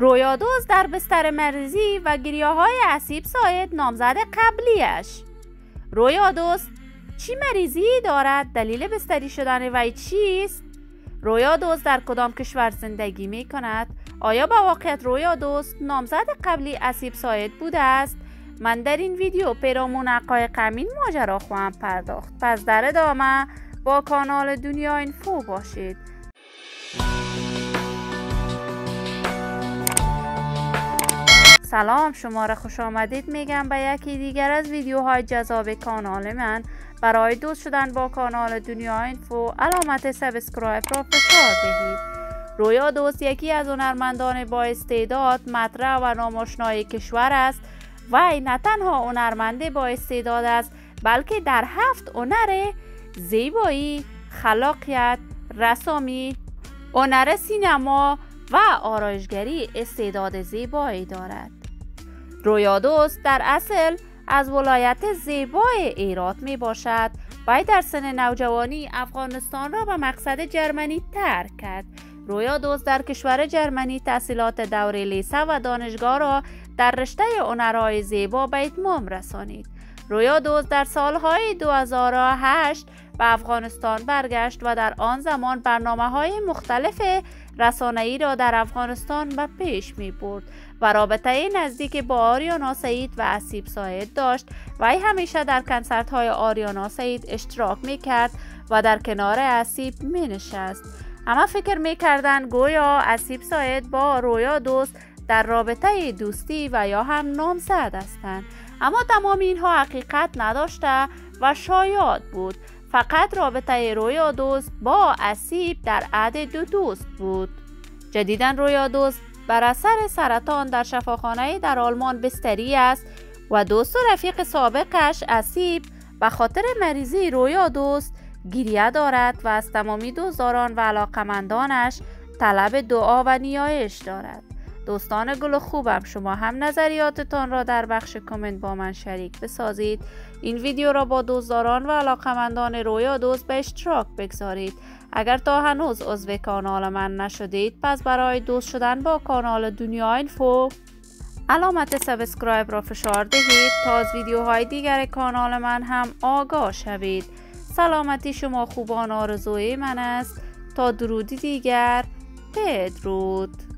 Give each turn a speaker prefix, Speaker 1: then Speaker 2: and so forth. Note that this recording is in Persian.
Speaker 1: رویادوست در بستر مریضی و گریه‌های اسیب ساید نامزد قبلیش. رویادوست چی مریضی دارد؟ دلیل بستری شدن وی چیست؟ رویادوست در کدام کشور زندگی می کند؟ آیا با واقعیت رویادوست نامزد قبلی اسیب ساید بوده است؟ من در این ویدیو پیرامون حقایق این ماجرا خواهم پرداخت. پس در ادامه با کانال دنیا اینفو باشید. سلام، شما را خوش آمدید میگم به یکی دیگر از ویدیوهای جذاب کانال من. برای دوست شدن با کانال دنیا اینفو علامت سابسکرایب را فشار دهید. رویادوست یکی از هنرمندان با استعداد، مطرح و نامآشنای کشور است. وی نه تنها هنرمند با استعداد است، بلکه در 7 هنر زیبایی، خلاقیت، رسامی، هنر سینما و آرایشگری استعداد زیبایی دارد. رویادوست در اصل از ولایت زیبای هرات می باشد. وی در سن نوجوانی افغانستان را به مقصد جرمنی ترک کرد. رویادوست در کشور جرمنی تحصیلات دوره لیسه و دانشگاه را در رشته هنرهای زیبا به اتمام رسانید. رویادوست در سالهای 2008 به افغانستان برگشت و در آن زمان برنامه‌های مختلف رسانه‌ای را در افغانستان به پیش می برد و رابطه نزدیک با آریانا سعید و اسیب ساید داشت. وی همیشه در کنسرت‌های آریانا سعید اشتراک می کرد و در کنار اسیب می نشست. همه فکر می کردند گویا اسیب ساید با رویادوست در رابطه دوستی و یا هم نامزد هستند، اما تمام اینها حقیقت نداشته و شایعات بود. فقط رابطه رویادوست با اسیب در عهد دو دوست بود. جدیداً رویادوست بر اثر سرطان در شفاخانه در آلمان بستری است و دوست و رفیق سابقش اسیب به خاطر مریضی رویادوست گریه دارد و از تمامی دوستداران و علاقمندانش طلب دعا و نیایش دارد. دوستان گل خوبم، شما هم نظریاتتان را در بخش کامنت با من شریک بسازید. این ویدیو را با دوستداران و علاقمندان رویادوست به اشتراک بگذارید. اگر تا هنوز عضو کانال من نشدید، پس برای دوست شدن با کانال دنیا اینفو علامت سابسکرایب را فشار دهید تا از ویدیوهای دیگر کانال من هم آگاه شوید. سلامتی شما خوبان آرزوی من است. تا درودی دیگر، بدرود.